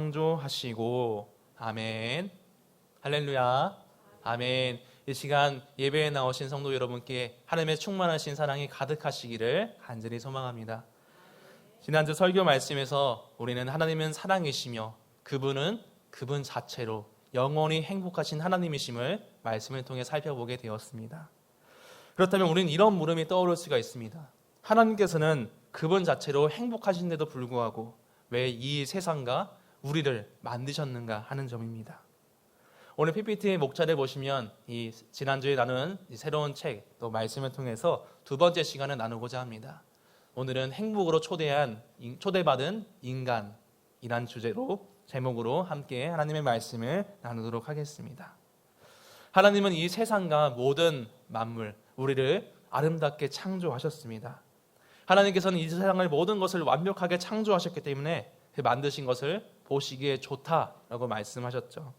창조하시고. 아멘. 할렐루야. 아멘. 이 시간 예배에 나오신 성도 여러분께 하나님의 충만하신 사랑이 가득하시기를 간절히 소망합니다. 지난주 설교 말씀에서 우리는 하나님은 사랑이시며 그분은 그분 자체로 영원히 행복하신 하나님이심을 말씀을 통해 살펴보게 되었습니다. 그렇다면 우리는 이런 물음이 떠오를 수가 있습니다. 하나님께서는 그분 자체로 행복하신데도 불구하고 왜 이 세상과 우리를 만드셨는가 하는 점입니다. 오늘 PPT의 목차를 보시면 이 지난주에 나눈 이 새로운 책 또 말씀을 통해서 두 번째 시간을 나누고자 합니다. 오늘은 행복으로 초대받은 인간이란 주제로 제목으로 함께 하나님의 말씀을 나누도록 하겠습니다. 하나님은 이 세상과 모든 만물, 우리를 아름답게 창조하셨습니다. 하나님께서는 이 세상을 모든 것을 완벽하게 창조하셨기 때문에 그 만드신 것을 보시기에 좋다라고 말씀하셨죠.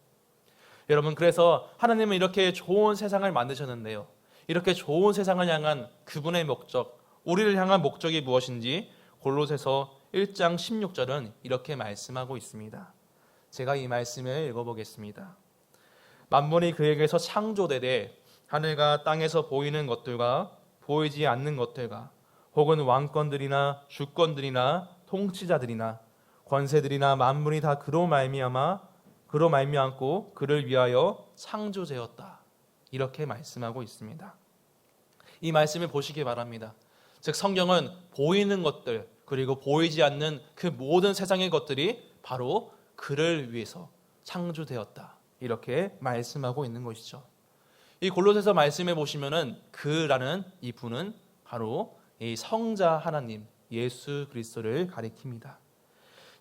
여러분, 그래서 하나님은 이렇게 좋은 세상을 만드셨는데요, 이렇게 좋은 세상을 향한 그분의 목적, 우리를 향한 목적이 무엇인지 골로새서 1장 16절은 이렇게 말씀하고 있습니다. 제가 이 말씀을 읽어보겠습니다. 만물이 그에게서 창조되되 하늘과 땅에서 보이는 것들과 보이지 않는 것들과 혹은 왕권들이나 주권들이나 통치자들이나 권세들이나 만물이 다 그로 말미암고 그를 위하여 창조되었다. 이렇게 말씀하고 있습니다. 이 말씀을 보시기 바랍니다. 즉 성경은 보이는 것들 그리고 보이지 않는 그 모든 세상의 것들이 바로 그를 위해서 창조되었다. 이렇게 말씀하고 있는 것이죠. 이 골로새서 말씀에 보시면은 그라는 이 분은 바로 이 성자 하나님 예수 그리스도를 가리킵니다.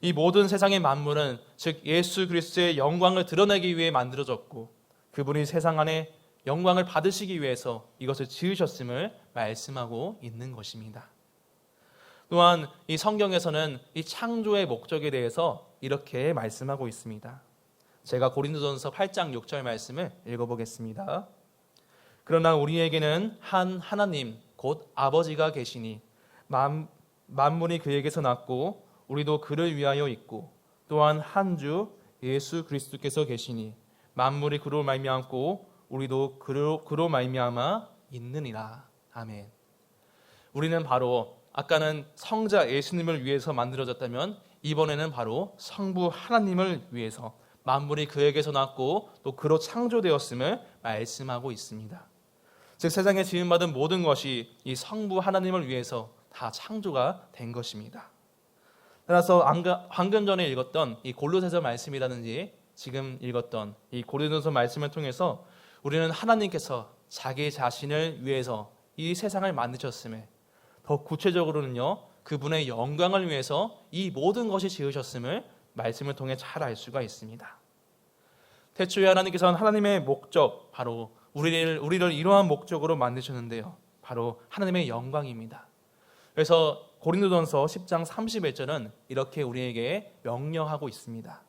이 모든 세상의 만물은 즉 예수 그리스도의 영광을 드러내기 위해 만들어졌고 그분이 세상 안에 영광을 받으시기 위해서 이것을 지으셨음을 말씀하고 있는 것입니다. 또한 이 성경에서는 이 창조의 목적에 대해서 이렇게 말씀하고 있습니다. 제가 고린도전서 8장 6절 말씀을 읽어보겠습니다. 그러나 우리에게는 한 하나님 곧 아버지가 계시니 만물이 그에게서 났고 우리도 그를 위하여 있고 또한 한 주 예수 그리스도께서 계시니 만물이 그로 말미암고 우리도 그로 말미암아 있느니라. 아멘. 우리는 바로 아까는 성자 예수님을 위해서 만들어졌다면 이번에는 바로 성부 하나님을 위해서 만물이 그에게서 났고 또 그로 창조되었음을 말씀하고 있습니다. 즉 세상에 지음받은 모든 것이 이 성부 하나님을 위해서 다 창조가 된 것입니다. 따라서 방금 전에 읽었던 이 골로새서 말씀이라든지 지금 읽었던 이 고린도서 말씀을 통해서 우리는 하나님께서 자기 자신을 위해서 이 세상을 만드셨음에 더 구체적으로는요 그분의 영광을 위해서 이 모든 것이 지으셨음을 말씀을 통해 잘 알 수가 있습니다. 태초에 하나님께서는 하나님의 목적, 바로 우리를 이러한 목적으로 만드셨는데요, 바로 하나님의 영광입니다. 그래서 고린도전서 10장 31절은 이렇게 우리에게 명령하고 있습니다.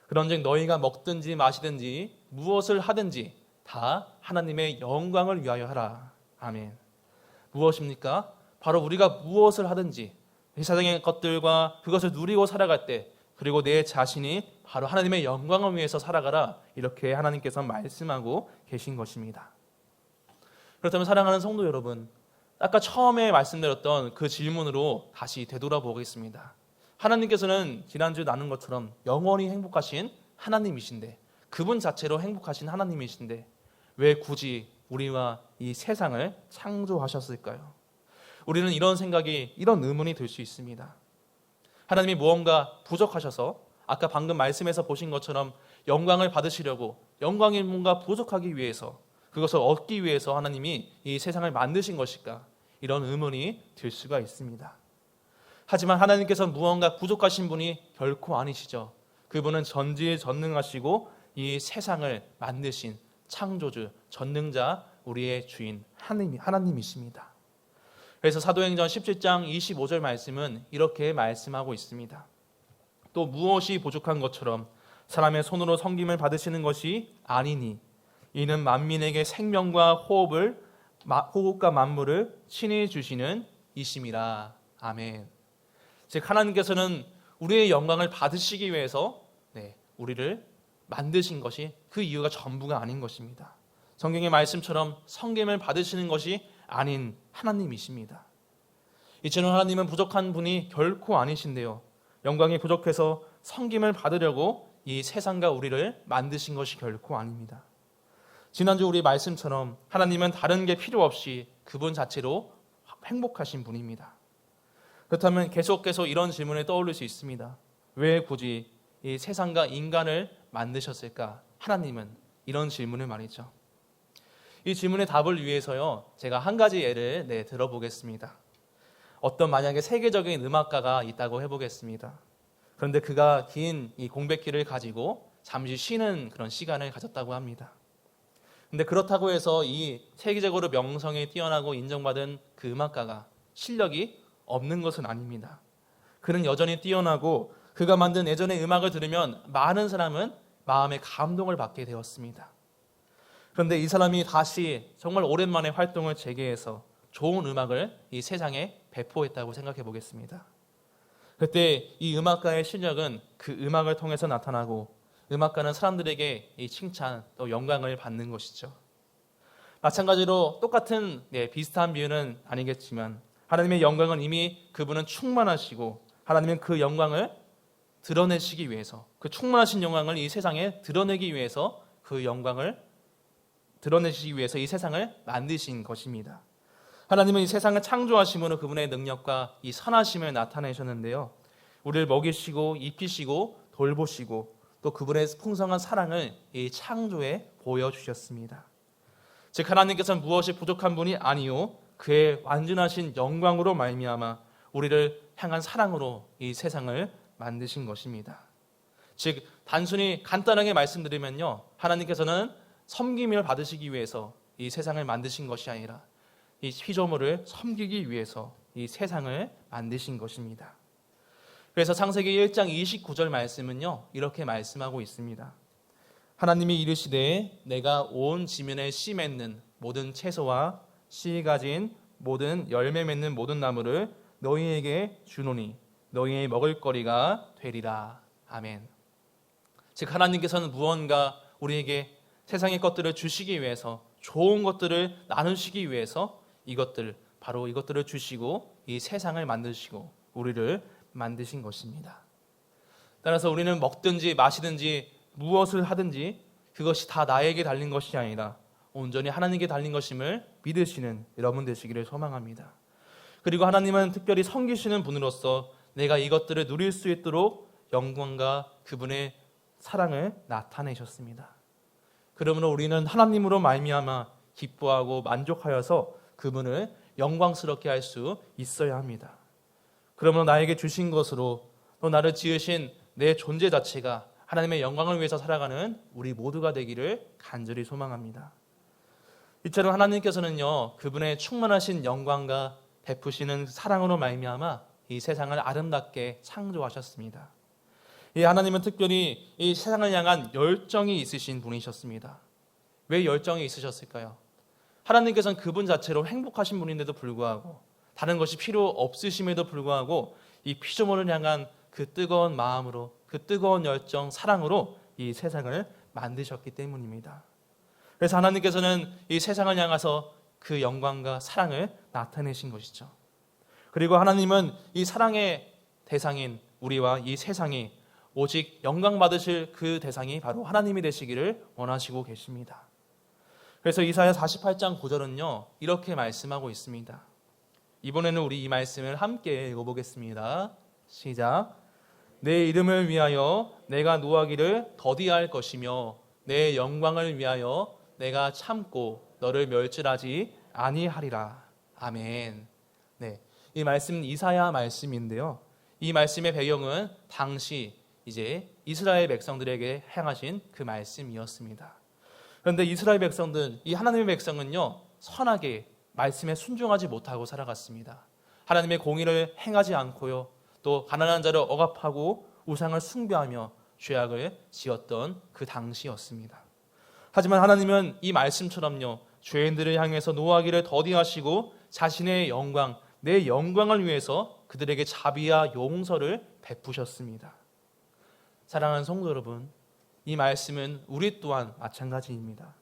그런즉 너희가 먹든지 마시든지 무엇을 하든지 다 하나님의 영광을 위하여 하라. 아멘. 무엇입니까? 바로 우리가 무엇을 하든지 이 세상의 것들과 그것을 누리고 살아갈 때 그리고 내 자신이 바로 하나님의 영광을 위해서 살아가라. 이렇게 하나님께서 말씀하고 계신 것입니다. 그렇다면 사랑하는 성도 여러분, 아까 처음에 말씀드렸던 그 질문으로 다시 되돌아보겠습니다. 하나님께서는 지난주에 나눈 것처럼 영원히 행복하신 하나님이신데 그분 자체로 행복하신 하나님이신데 왜 굳이 우리와 이 세상을 창조하셨을까요? 우리는 이런 의문이 들 수 있습니다. 하나님이 무언가 부족하셔서 아까 방금 말씀에서 보신 것처럼 영광을 받으시려고 영광이 뭔가 부족하기 위해서 그것을 얻기 위해서 하나님이 이 세상을 만드신 것일까? 이런 의문이 들 수가 있습니다. 하지만 하나님께서는 무언가 부족하신 분이 결코 아니시죠. 그분은 전지전능하시고 이 세상을 만드신 창조주, 전능자, 우리의 주인 하나님이십니다. 그래서 사도행전 17장 25절 말씀은 이렇게 말씀하고 있습니다. 또 무엇이 부족한 것처럼 사람의 손으로 섬김을 받으시는 것이 아니니 이는 만민에게 생명과 호흡과 만물을 친히 주시는 이심이라. 아멘. 즉 하나님께서는 우리의 영광을 받으시기 위해서 우리를 만드신 것이 그 이유가 전부가 아닌 것입니다. 성경의 말씀처럼 섬김을 받으시는 것이 아닌 하나님이십니다. 이처럼 하나님은 부족한 분이 결코 아니신데요, 영광이 부족해서 섬김을 받으려고 이 세상과 우리를 만드신 것이 결코 아닙니다. 지난주 우리 말씀처럼 하나님은 다른 게 필요 없이 그분 자체로 행복하신 분입니다. 그렇다면 계속 이런 질문이 떠오를 수 있습니다. 왜 굳이 이 세상과 인간을 만드셨을까? 하나님은 이런 질문을 말이죠. 이 질문의 답을 위해서요, 제가 한 가지 예를 들어보겠습니다. 어떤 만약에 세계적인 음악가가 있다고 해보겠습니다. 그런데 그가 긴 이 공백기를 가지고 잠시 쉬는 그런 시간을 가졌다고 합니다. 근데 그렇다고 해서 이 세계적으로 명성이 뛰어나고 인정받은 그 음악가가 실력이 없는 것은 아닙니다. 그는 여전히 뛰어나고 그가 만든 예전의 음악을 들으면 많은 사람은 마음의 감동을 받게 되었습니다. 그런데 이 사람이 다시 정말 오랜만에 활동을 재개해서 좋은 음악을 이 세상에 배포했다고 생각해 보겠습니다. 그때 이 음악가의 실력은 그 음악을 통해서 나타나고, 음악가는 사람들에게 이 칭찬 또 영광을 받는 것이죠. 마찬가지로 똑같은 비슷한 비유는 아니겠지만, 하나님의 영광은 이미 그분은 충만하시고 하나님은 그 영광을 드러내시기 위해서, 그 충만하신 영광을 이 세상에 드러내기 위해서, 그 영광을 드러내시기 위해서 이 세상을 만드신 것입니다. 하나님은 이 세상을 창조하심으로 그분의 능력과 이 선하심을 나타내셨는데요, 우리를 먹이시고 입히시고 돌보시고 또 그분의 풍성한 사랑을 이 창조에 보여주셨습니다. 즉 하나님께서는 무엇이 부족한 분이 아니요 그의 완전하신 영광으로 말미암아 우리를 향한 사랑으로 이 세상을 만드신 것입니다. 즉 단순히 간단하게 말씀드리면요, 하나님께서는 섬김을 받으시기 위해서 이 세상을 만드신 것이 아니라 이 피조물을 섬기기 위해서 이 세상을 만드신 것입니다. 그래서 창세기 1장 29절 말씀은요, 이렇게 말씀하고 있습니다. 하나님이 이르시되 내가 온 지면에 씨 맺는 모든 채소와 씨 가진 모든 열매 맺는 모든 나무를 너희에게 주노니 너희의 먹을거리가 되리라. 아멘. 즉 하나님께서는 무언가 우리에게 세상의 것들을 주시기 위해서, 좋은 것들을 나누시기 위해서 바로 이것들을 주시고 이 세상을 만드시고 우리를 만드신 것입니다. 따라서 우리는 먹든지 마시든지 무엇을 하든지 그것이 다 나에게 달린 것이 아니라 온전히 하나님께 달린 것임을 믿으시는 여러분 되시기를 소망합니다. 그리고 하나님은 특별히 섬기시는 분으로서 내가 이것들을 누릴 수 있도록 영광과 그분의 사랑을 나타내셨습니다. 그러므로 우리는 하나님으로 말미암아 기뻐하고 만족하여서 그분을 영광스럽게 할 수 있어야 합니다. 그러므로 나에게 주신 것으로 또 나를 지으신 내 존재 자체가 하나님의 영광을 위해서 살아가는 우리 모두가 되기를 간절히 소망합니다. 이처럼 하나님께서는요, 그분의 충만하신 영광과 베푸시는 사랑으로 말미암아 이 세상을 아름답게 창조하셨습니다. 이 하나님은 특별히 이 세상을 향한 열정이 있으신 분이셨습니다. 왜 열정이 있으셨을까요? 하나님께서는 그분 자체로 행복하신 분인데도 불구하고, 다른 것이 필요 없으심에도 불구하고 이 피조물을 향한 그 뜨거운 마음으로, 그 뜨거운 열정, 사랑으로 이 세상을 만드셨기 때문입니다. 그래서 하나님께서는 이 세상을 향해서 그 영광과 사랑을 나타내신 것이죠. 그리고 하나님은 이 사랑의 대상인 우리와 이 세상이 오직 영광 받으실 그 대상이 바로 하나님이 되시기를 원하시고 계십니다. 그래서 이사야 48장 9절은요, 이렇게 말씀하고 있습니다. 이번에는 우리 이 말씀을 함께 읽어보겠습니다. 시작. 내 이름을 위하여 내가 노하기를 더디할 것이며 내 영광을 위하여 내가 참고 너를 멸절하지 아니하리라. 아멘. 네, 이 말씀은 이사야 말씀인데요, 이 말씀의 배경은 당시 이제 이스라엘 백성들에게 향하신 그 말씀이었습니다. 그런데 이스라엘 백성들, 이 하나님의 백성은요, 선하게 말씀에 순종하지 못하고 살아갔습니다. 하나님의 공의를 행하지 않고요, 또 가난한 자를 억압하고 우상을 숭배하며 죄악을 지었던 그 당시였습니다. 하지만 하나님은 이 말씀처럼요, 죄인들을 향해서 노하기를 더디하시고 자신의 영광, 내 영광을 위해서 그들에게 자비와 용서를 베푸셨습니다. 사랑하는 성도 여러분, 이 말씀은 우리 또한 마찬가지입니다.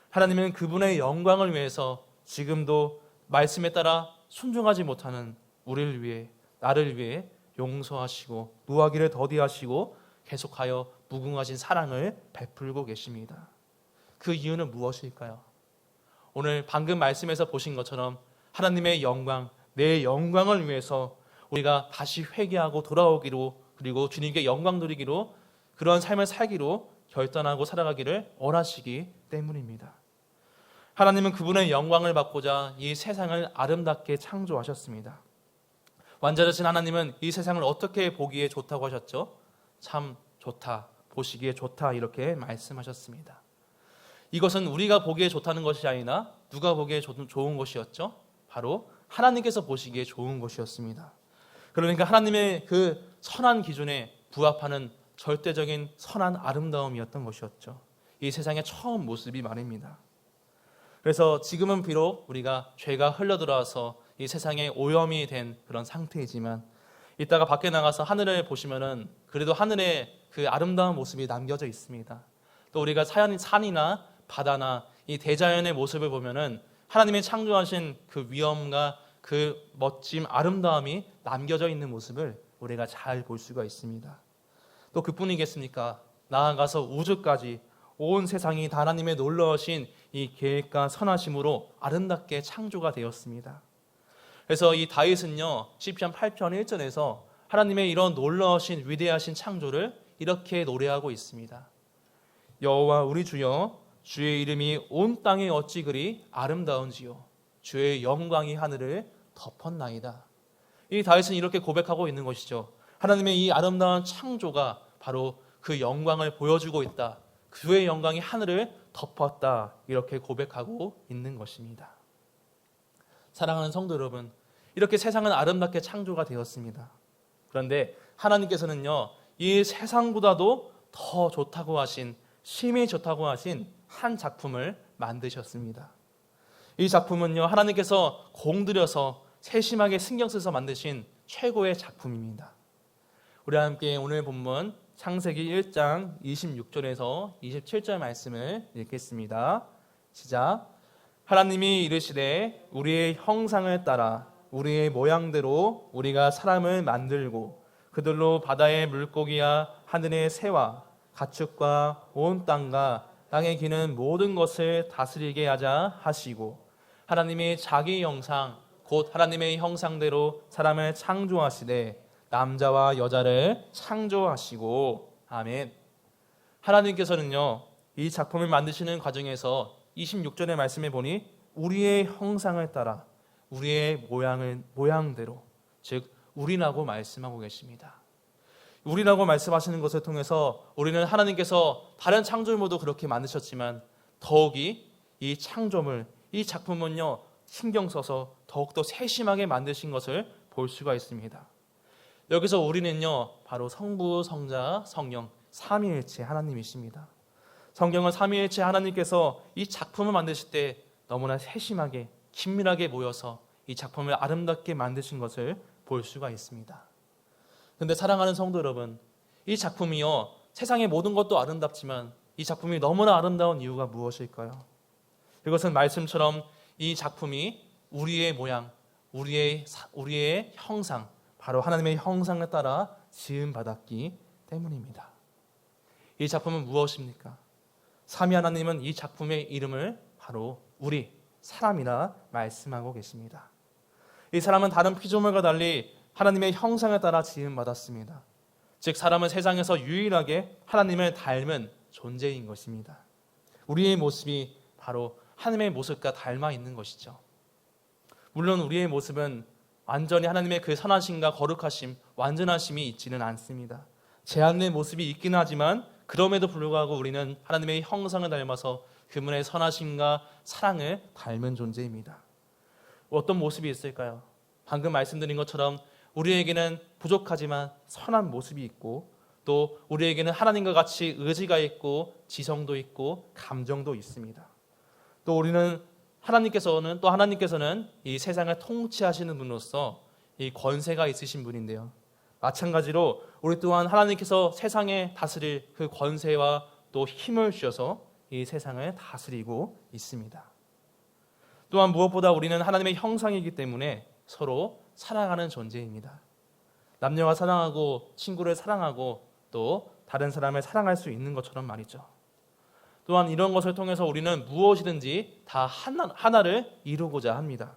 하나님은 그분의 영광을 위해서 지금도 말씀에 따라 순종하지 못하는 우리를 위해, 나를 위해 용서하시고 노하기를 더디하시고 계속하여 무궁하신 사랑을 베풀고 계십니다. 그 이유는 무엇일까요? 오늘 방금 말씀에서 보신 것처럼 하나님의 영광, 내 영광을 위해서 우리가 다시 회개하고 돌아오기로, 그리고 주님께 영광 드리기로, 그런 삶을 살기로 결단하고 살아가기를 원하시기 때문입니다. 하나님은 그분의 영광을 받고자 이 세상을 아름답게 창조하셨습니다. 완전하신 하나님은 이 세상을 어떻게 보기에 좋다고 하셨죠? 참 좋다, 보시기에 좋다, 이렇게 말씀하셨습니다. 이것은 우리가 보기에 좋다는 것이 아니라 누가 보기에 좋은 것이었죠? 바로 하나님께서 보시기에 좋은 것이었습니다. 그러니까 하나님의 그 선한 기준에 부합하는 절대적인 선한 아름다움이었던 것이었죠. 이 세상의 처음 모습이 말입니다. 그래서 지금은 비록 우리가 죄가 흘러들어와서 이 세상에 오염이 된 그런 상태이지만, 이따가 밖에 나가서 하늘을 보시면은 그래도 하늘에 그 아름다운 모습이 남겨져 있습니다. 또 우리가 산이나 바다나 이 대자연의 모습을 보면은 하나님의 창조하신 그 위엄과 그 멋짐, 아름다움이 남겨져 있는 모습을 우리가 잘 볼 수가 있습니다. 또 그뿐이겠습니까? 나아가서 우주까지 온 세상이 다 하나님의 놀라우신 이 계획과 선하심으로 아름답게 창조가 되었습니다. 그래서 이 다윗은요, 시편 8편 1절에서 하나님의 이런 놀라우신 위대하신 창조를 이렇게 노래하고 있습니다. 여호와 우리 주여, 주의 이름이 온 땅에 어찌 그리 아름다운지요, 주의 영광이 하늘을 덮었나이다. 이 다윗은 이렇게 고백하고 있는 것이죠. 하나님의 이 아름다운 창조가 바로 그 영광을 보여주고 있다. 그의 영광이 하늘을 덮었다. 이렇게 고백하고 있는 것입니다. 사랑하는 성도 여러분, 이렇게 세상은 아름답게 창조가 되었습니다. 그런데 하나님께서는요, 이 세상보다도 더 좋다고 하신, 심히 좋다고 하신 한 작품을 만드셨습니다. 이 작품은요, 하나님께서 공들여서 세심하게 신경 써서 만드신 최고의 작품입니다. 우리 함께 오늘 본문 창세기 1장 26절에서 27절 말씀을 읽겠습니다. 시작. 하나님이 이르시되 우리의 형상을 따라 우리의 모양대로 우리가 사람을 만들고 그들로 바다의 물고기와 하늘의 새와 가축과 온 땅과 땅에 기는 모든 것을 다스리게 하자 하시고, 하나님이 자기 형상 곧 하나님의 형상대로 사람을 창조하시되 남자와 여자를 창조하시고. 아멘. 하나님께서는요, 이 작품을 만드시는 과정에서 26절의 말씀에 보니 우리의 형상을 따라 우리의 모양대로, 즉 우리라고 말씀하고 계십니다. 우리라고 말씀하시는 것을 통해서 우리는 하나님께서 다른 창조물도 그렇게 만드셨지만 더욱이 이 창조물, 이 작품은요, 신경 써서 더욱더 세심하게 만드신 것을 볼 수가 있습니다. 여기서 우리는요, 바로 성부, 성자, 성령, 삼위일체 하나님이십니다. 성경은 삼위일체 하나님께서 이 작품을 만드실 때 너무나 세심하게 긴밀하게 모여서 이 작품을 아름답게 만드신 것을 볼 수가 있습니다. 그런데 사랑하는 성도 여러분, 이 작품이요, 세상의 모든 것도 아름답지만 이 작품이 너무나 아름다운 이유가 무엇일까요? 이것은 말씀처럼 이 작품이 우리의 모양, 우리의 형상, 바로 하나님의 형상을 따라 지음받았기 때문입니다. 이 작품은 무엇입니까? 삼위 하나님은 이 작품의 이름을 바로 우리, 사람이라 말씀하고 계십니다. 이 사람은 다른 피조물과 달리 하나님의 형상을 따라 지음받았습니다. 즉 사람은 세상에서 유일하게 하나님을 닮은 존재인 것입니다. 우리의 모습이 바로 하나님의 모습과 닮아 있는 것이죠. 물론 우리의 모습은 완전히 하나님의 그 선하심과 거룩하심, 완전하심이 있지는 않습니다. 제한된 모습이 있긴 하지만 그럼에도 불구하고 우리는 하나님의 형상을 닮아서 그분의 선하심과 사랑을 닮은 존재입니다. 어떤 모습이 있을까요? 방금 말씀드린 것처럼 우리에게는 부족하지만 선한 모습이 있고, 또 우리에게는 하나님과 같이 의지가 있고 지성도 있고 감정도 있습니다. 또 우리는 하나님께서는 이 세상을 통치하시는 분으로서 이 권세가 있으신 분인데요, 마찬가지로 우리 또한 하나님께서 세상에 다스릴 그 권세와 또 힘을 주셔서 이 세상을 다스리고 있습니다. 또한 무엇보다 우리는 하나님의 형상이기 때문에 서로 사랑하는 존재입니다. 남녀가 사랑하고 친구를 사랑하고 또 다른 사람을 사랑할 수 있는 것처럼 말이죠. 또한 이런 것을 통해서 우리는 무엇이든지 다 하나를 이루고자 합니다.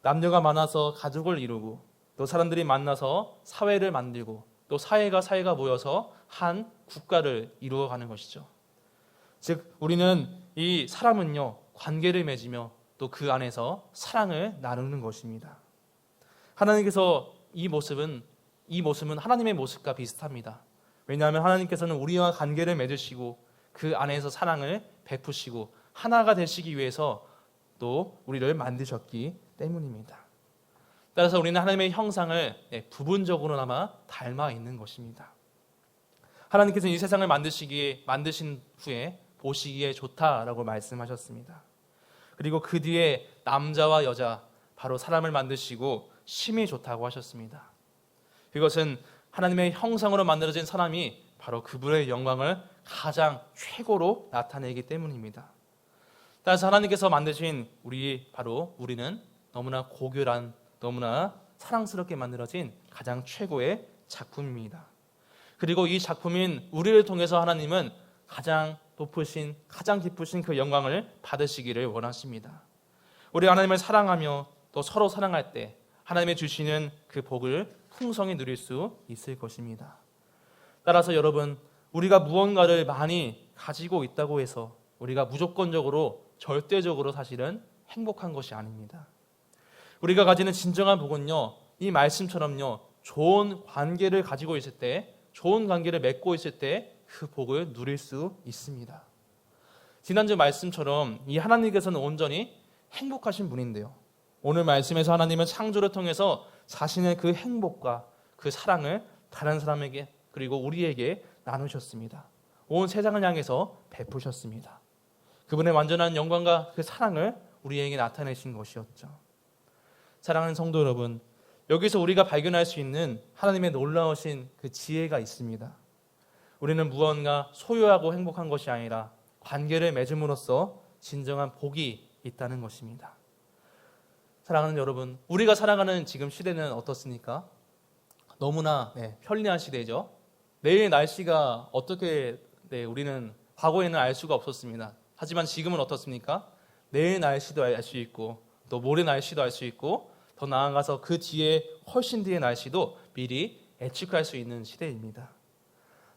남녀가 만나서 가족을 이루고 또 사람들이 만나서 사회를 만들고 또 사회가 모여서 한 국가를 이루어가는 것이죠. 즉 우리는 이 사람은요 관계를 맺으며 또 그 안에서 사랑을 나누는 것입니다. 하나님께서 이 모습은 하나님의 모습과 비슷합니다. 왜냐하면 하나님께서는 우리와 관계를 맺으시고 그 안에서 사랑을 베푸시고 하나가 되시기 위해서 또 우리를 만드셨기 때문입니다. 따라서 우리는 하나님의 형상을 부분적으로나마 닮아 있는 것입니다. 하나님께서 이 세상을 만드신 후에 보시기에 좋다라고 말씀하셨습니다. 그리고 그 뒤에 남자와 여자 바로 사람을 만드시고 심히 좋다고 하셨습니다. 이것은 하나님의 형상으로 만들어진 사람이 바로 그분의 영광을 가장 최고로 나타내기 때문입니다. 따라서 하나님께서 만드신 우리는 너무나 고귀한 너무나 사랑스럽게 만들어진 가장 최고의 작품입니다. 그리고 이 작품인 우리를 통해서 하나님은 가장 높으신 가장 기쁘신 그 영광을 받으시기를 원하십니다. 우리 하나님을 사랑하며 또 서로 사랑할 때 하나님이 주시는 그 복을 풍성히 누릴 수 있을 것입니다. 따라서 여러분, 우리가 무언가를 많이 가지고 있다고 해서 우리가 무조건적으로 절대적으로 사실은 행복한 것이 아닙니다. 우리가 가지는 진정한 복은요, 이 말씀처럼요, 좋은 관계를 가지고 있을 때, 좋은 관계를 맺고 있을 때 그 복을 누릴 수 있습니다. 지난주 말씀처럼 이 하나님께서는 온전히 행복하신 분인데요, 오늘 말씀에서 하나님은 창조를 통해서 자신의 그 행복과 그 사랑을 다른 사람에게 그리고 우리에게 나누셨습니다. 온 세상을 향해서 베푸셨습니다. 그분의 완전한 영광과 그 사랑을 우리에게 나타내신 것이었죠. 사랑하는 성도 여러분, 여기서 우리가 발견할 수 있는 하나님의 놀라우신 그 지혜가 있습니다. 우리는 무언가 소유하고 행복한 것이 아니라 관계를 맺음으로써 진정한 복이 있다는 것입니다. 사랑하는 여러분, 우리가 살아가는 지금 시대는 어떻습니까? 너무나 편리한 시대죠. 내일 날씨가 어떻게 우리는 과거에는 알 수가 없었습니다. 하지만 지금은 어떻습니까? 내일 날씨도 알 수 있고 또 모레 날씨도 알 수 있고 더 나아가서 그 뒤에 훨씬 뒤의 날씨도 미리 예측할 수 있는 시대입니다.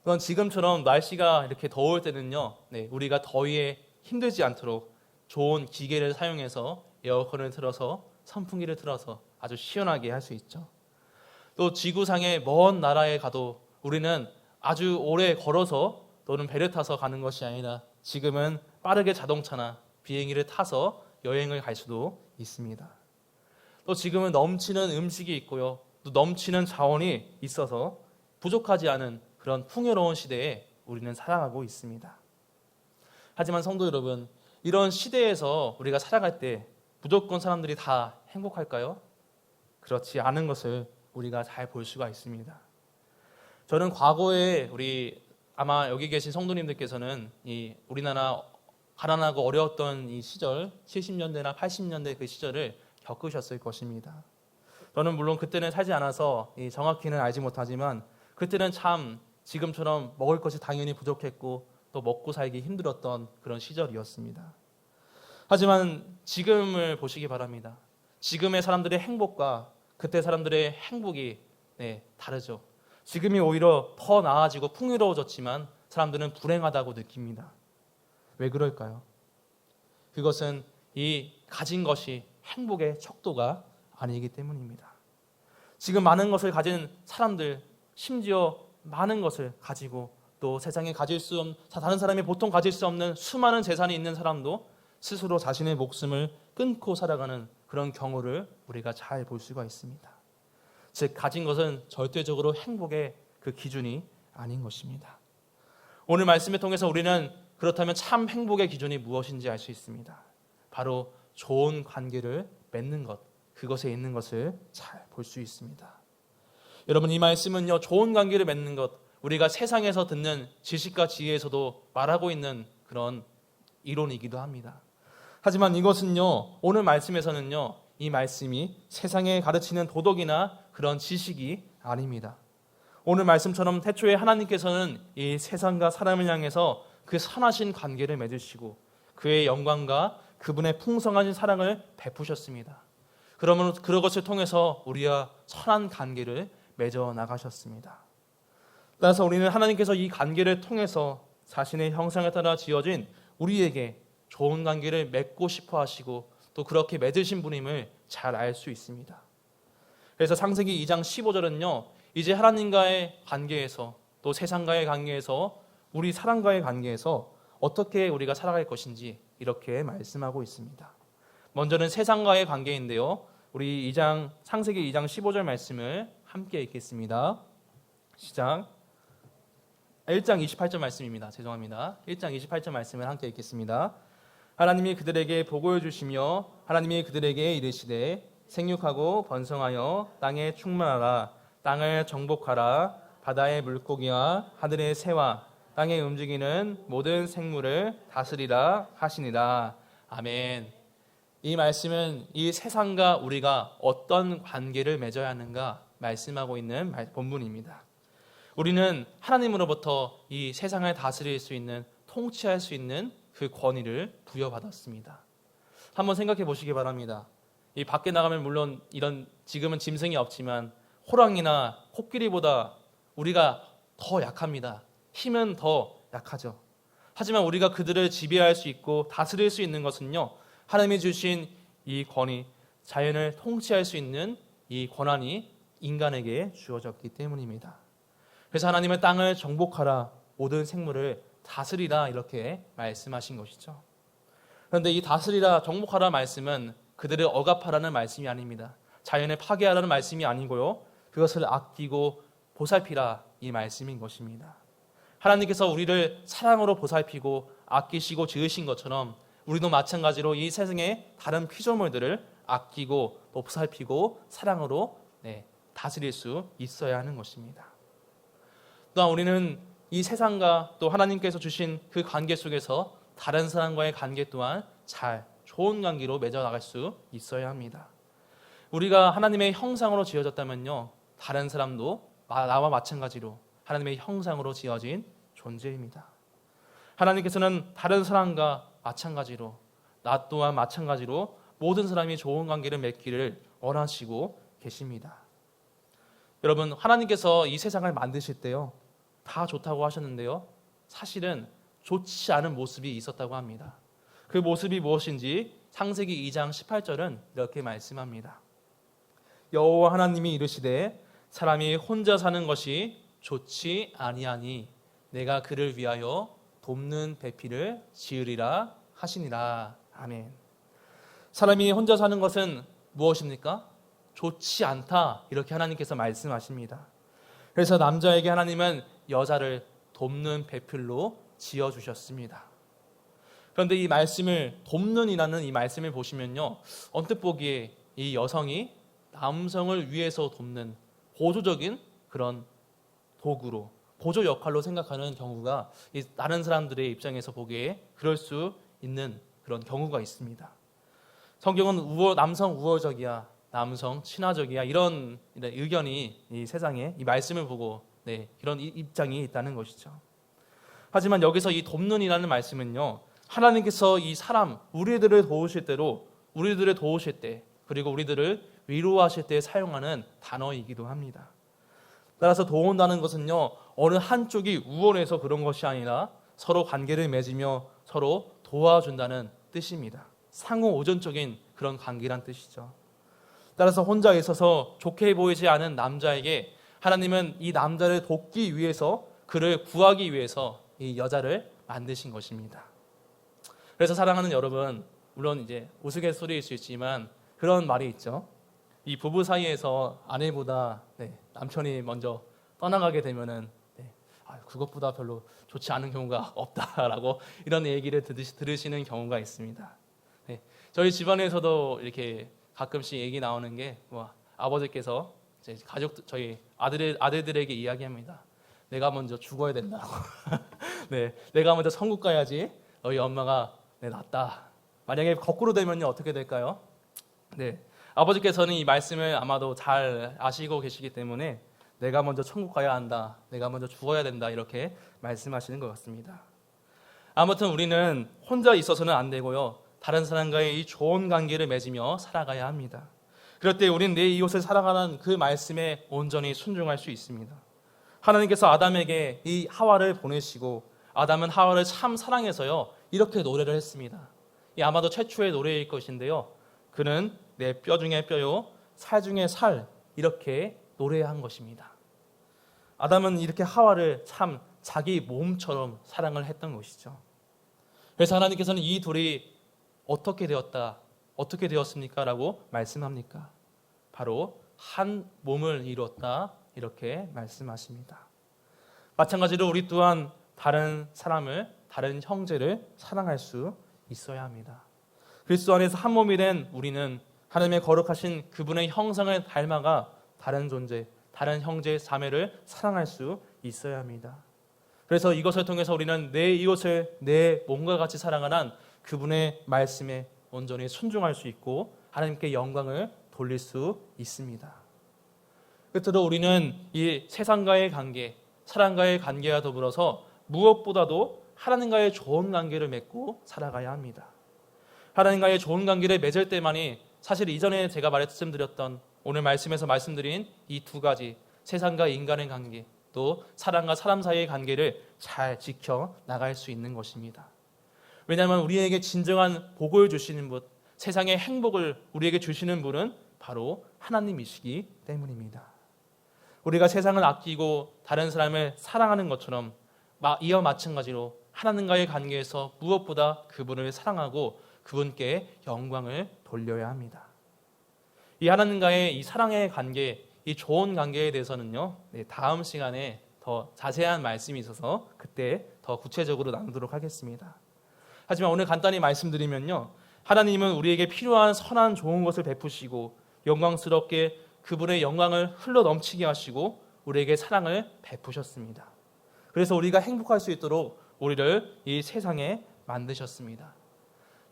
또한 지금처럼 날씨가 이렇게 더울 때는요, 우리가 더위에 힘들지 않도록 좋은 기계를 사용해서 에어컨을 틀어서 선풍기를 틀어서 아주 시원하게 할 수 있죠. 또 지구상의 먼 나라에 가도 우리는 아주 오래 걸어서 또는 배를 타서 가는 것이 아니라 지금은 빠르게 자동차나 비행기를 타서 여행을 갈 수도 있습니다. 또 지금은 넘치는 음식이 있고요, 또 넘치는 자원이 있어서 부족하지 않은 그런 풍요로운 시대에 우리는 살아가고 있습니다. 하지만 성도 여러분, 이런 시대에서 우리가 살아갈 때 무조건 사람들이 다 행복할까요? 그렇지 않은 것을 우리가 잘 볼 수가 있습니다. 저는 과거에 아마 여기 계신 성도님들께서는 이 우리나라 가난하고 어려웠던 이 시절, 70년대나 80년대 그 시절을 겪으셨을 것입니다. 저는 물론 그때는 살지 않아서 정확히는 알지 못하지만 그때는 참 지금처럼 먹을 것이 당연히 부족했고 또 먹고 살기 힘들었던 그런 시절이었습니다. 하지만 지금을 보시기 바랍니다. 지금의 사람들의 행복과 그때 사람들의 행복이 다르죠. 지금이 오히려 더 나아지고 풍요로워졌지만 사람들은 불행하다고 느낍니다. 왜 그럴까요? 그것은 이 가진 것이 행복의 척도가 아니기 때문입니다. 지금 많은 것을 가진 사람들, 심지어 많은 것을 가지고 또 세상에 다른 사람이 보통 가질 수 없는 수많은 재산이 있는 사람도 스스로 자신의 목숨을 끊고 살아가는 그런 경우를 우리가 잘 볼 수가 있습니다. 즉, 가진 것은 절대적으로 행복의 그 기준이 아닌 것입니다. 오늘 말씀을 통해서 우리는 그렇다면 참 행복의 기준이 무엇인지 알 수 있습니다. 바로 좋은 관계를 맺는 것, 그것에 있는 것을 잘 볼 수 있습니다. 여러분, 이 말씀은요, 좋은 관계를 맺는 것, 우리가 세상에서 듣는 지식과 지혜에서도 말하고 있는 그런 이론이기도 합니다. 하지만 이것은요, 오늘 말씀에서는요, 이 말씀이 세상에 가르치는 도덕이나 그런 지식이 아닙니다. 오늘 말씀처럼 태초에 하나님께서는 이 세상과 사람을 향해서 그 선하신 관계를 맺으시고 그의 영광과 그분의 풍성한 사랑을 베푸셨습니다. 그러면 그것을 통해서 우리와 선한 관계를 맺어 나가셨습니다. 따라서 우리는 하나님께서 이 관계를 통해서 자신의 형상에 따라 지어진 우리에게 좋은 관계를 맺고 싶어 하시고 또 그렇게 맺으신 분임을 잘 알 수 있습니다. 그래서 창세기 2장 15절은요, 이제 하나님과의 관계에서 또 세상과의 관계에서 우리 사람과의 관계에서 어떻게 우리가 살아갈 것인지 이렇게 말씀하고 있습니다. 먼저는 세상과의 관계인데요, 우리 창세기 2장 15절 말씀을 함께 읽겠습니다. 시작. 1장 28절 말씀입니다. 죄송합니다. 1장 28절 말씀을 함께 읽겠습니다. 하나님이 그들에게 복을 주시며 하나님이 그들에게 이르시되 생육하고 번성하여 땅에 충만하라. 땅을 정복하라. 바다의 물고기와 하늘의 새와 땅에 움직이는 모든 생물을 다스리라 하시니라. 아멘. 이 말씀은 이 세상과 우리가 어떤 관계를 맺어야 하는가 말씀하고 있는 본문입니다. 우리는 하나님으로부터 이 세상을 다스릴 수 있는, 통치할 수 있는 그 권위를 부여받았습니다. 한번 생각해 보시기 바랍니다. 이 밖에 나가면 물론 이런 지금은 짐승이 없지만 호랑이나 코끼리보다 우리가 더 약합니다. 힘은 더 약하죠. 하지만 우리가 그들을 지배할 수 있고 다스릴 수 있는 것은요, 하나님이 주신 이 권위, 자연을 통치할 수 있는 이 권한이 인간에게 주어졌기 때문입니다. 그래서 하나님은 땅을 정복하라, 모든 생물을 다스리라 이렇게 말씀하신 것이죠. 그런데 이 다스리라, 정복하라 말씀은 그들을 억압하라는 말씀이 아닙니다. 자연을 파괴하라는 말씀이 아니고요, 그것을 아끼고 보살피라 이 말씀인 것입니다. 하나님께서 우리를 사랑으로 보살피고 아끼시고 지으신 것처럼 우리도 마찬가지로 이 세상의 다른 피조물들을 아끼고 보살피고 사랑으로 다스릴 수 있어야 하는 것입니다. 또한 우리는 이 세상과 또 하나님께서 주신 그 관계 속에서 다른 사람과의 관계 또한 잘 좋은 관계로 맺어 나갈 수 있어야 합니다. 우리가 하나님의 형상으로 지어졌다면요, 다른 사람도 나와 마찬가지로 하나님의 형상으로 지어진 존재입니다. 하나님께서는 다른 사람과 마찬가지로, 나 또한 마찬가지로 모든 사람이 좋은 관계를 맺기를 원하시고 계십니다. 여러분, 하나님께서 이 세상을 만드실 때요, 다 좋다고 하셨는데요, 사실은 좋지 않은 모습이 있었다고 합니다. 그 모습이 무엇인지 창세기 2장 18절은 이렇게 말씀합니다. 여호와 하나님이 이르시되 사람이 혼자 사는 것이 좋지 아니하니 내가 그를 위하여 돕는 배필을 지으리라 하시니라. 아멘. 사람이 혼자 사는 것은 무엇입니까? 좋지 않다, 이렇게 하나님께서 말씀하십니다. 그래서 남자에게 하나님은 여자를 돕는 배필로 지어주셨습니다. 그런데 이 말씀을, 돕는이라는 이 말씀을 보시면요, 언뜻 보기에 이 여성이 남성을 위해서 돕는 보조적인 그런 도구로, 보조 역할로 생각하는 경우가 다른 사람들의 입장에서 보기에 그럴 수 있는 그런 경우가 있습니다. 성경은 남성 우월적이야, 남성 친화적이야, 이런 의견이 이 세상에 이 말씀을 보고 이런 입장이 있다는 것이죠. 하지만 여기서 이 돕는이라는 말씀은요, 하나님께서 이 사람, 우리들을 도우실 때, 그리고 우리들을 위로하실 때 사용하는 단어이기도 합니다. 따라서 도운다는 것은요, 어느 한쪽이 우월해서 그런 것이 아니라 서로 관계를 맺으며 서로 도와준다는 뜻입니다. 상호 오전적인 그런 관계란 뜻이죠. 따라서 혼자 있어서 좋게 보이지 않은 남자에게 하나님은 이 남자를 돕기 위해서, 그를 구하기 위해서 이 여자를 만드신 것입니다. 그래서 사랑하는 여러분, 물론 이제 우스갯소리일 수 있지만 그런 말이 있죠. 이 부부 사이에서 아내보다 남편이 먼저 떠나가게 되면은 그것보다 별로 좋지 않은 경우가 없다라고 이런 얘기를 들으시는 경우가 있습니다. 저희 집안에서도 이렇게 가끔씩 얘기 나오는 게 아버지께서 이제 저희 아들들에게 이야기합니다. 내가 먼저 죽어야 된다고. 네, 내가 먼저 천국 가야지 너희 엄마가 낫다. 만약에 거꾸로 되면요 어떻게 될까요? 네, 아버지께서는 이 말씀을 아마도 잘 아시고 계시기 때문에 내가 먼저 천국 가야 한다. 내가 먼저 죽어야 된다. 이렇게 말씀하시는 것 같습니다. 아무튼 우리는 혼자 있어서는 안 되고요. 다른 사람과의 이 좋은 관계를 맺으며 살아가야 합니다. 그럴 때 우리는 내 이웃을 사랑하는 그 말씀에 온전히 순종할 수 있습니다. 하나님께서 아담에게 이 하와를 보내시고 아담은 하와를 참 사랑해서요 이렇게 노래를 했습니다. 이 아마도 최초의 노래일 것인데요. 그는 내 뼈 중에 뼈요 살 중에 살 이렇게 노래한 것입니다. 아담은 이렇게 하와를 참 자기 몸처럼 사랑을 했던 것이죠. 그래서 하나님께서는 이 둘이 어떻게 되었습니까? 라고 말씀합니까? 바로 한 몸을 이루었다 이렇게 말씀하십니다. 마찬가지로 우리 또한 다른 사람을, 다른 형제를 사랑할 수 있어야 합니다. 그리스도 안에서 한 몸이 된 우리는 하나님의 거룩하신 그분의 형상을 닮아가 다른 존재, 다른 형제 자매를 사랑할 수 있어야 합니다. 그래서 이것을 통해서 우리는 내 이웃을 내 몸과 같이 사랑하는 그분의 말씀에 온전히 순종할 수 있고 하나님께 영광을 돌릴 수 있습니다. 끝으로 우리는 이 세상과의 관계, 사람과의 관계와 더불어서 무엇보다도 하나님과의 좋은 관계를 맺고 살아가야 합니다. 하나님과의 좋은 관계를 맺을 때만이 사실 이전에 제가 말씀드렸던 오늘 말씀에서 말씀드린 이 두 가지 세상과 인간의 관계 또 사람과 사람 사이의 관계를 잘 지켜 나갈 수 있는 것입니다. 왜냐하면 우리에게 진정한 복을 주시는 분, 세상의 행복을 우리에게 주시는 분은 바로 하나님이시기 때문입니다. 우리가 세상을 아끼고 다른 사람을 사랑하는 것처럼 이와 마찬가지로 하나님과의 관계에서 무엇보다 그분을 사랑하고 그분께 영광을 돌려야 합니다. 이 하나님과의 이 사랑의 관계, 이 좋은 관계에 대해서는요, 다음 시간에 더 자세한 말씀이 있어서 그때 더 구체적으로 나누도록 하겠습니다. 하지만 오늘 간단히 말씀드리면요, 하나님은 우리에게 필요한 선한 좋은 것을 베푸시고 영광스럽게 그분의 영광을 흘러 넘치게 하시고 우리에게 사랑을 베푸셨습니다. 그래서 우리가 행복할 수 있도록 우리를 이 세상에 만드셨습니다.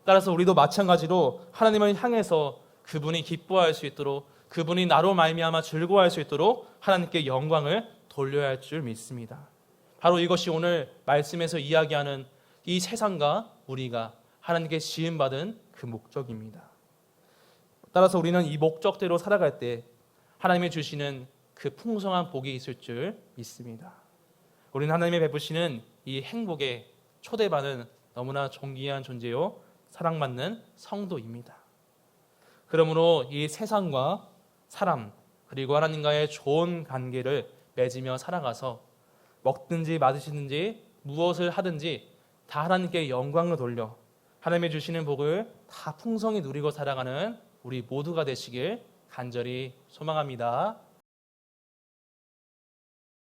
따라서 우리도 마찬가지로 하나님을 향해서 그분이 기뻐할 수 있도록 그분이 나로 말미암아 즐거워할 수 있도록 하나님께 영광을 돌려야 할 줄 믿습니다. 바로 이것이 오늘 말씀에서 이야기하는 이 세상과 우리가 하나님께 지음받은 그 목적입니다. 따라서 우리는 이 목적대로 살아갈 때 하나님이 주시는 그 풍성한 복이 있을 줄 믿습니다. 우리는 하나님의 베푸시는 이 행복의 초대받은 너무나 존귀한 존재요 사랑받는 성도입니다. 그러므로 이 세상과 사람 그리고 하나님과의 좋은 관계를 맺으며 살아가서 먹든지 마시든지 무엇을 하든지 다 하나님께 영광을 돌려 하나님이 주시는 복을 다 풍성히 누리고 살아가는 우리 모두가 되시길 간절히 소망합니다.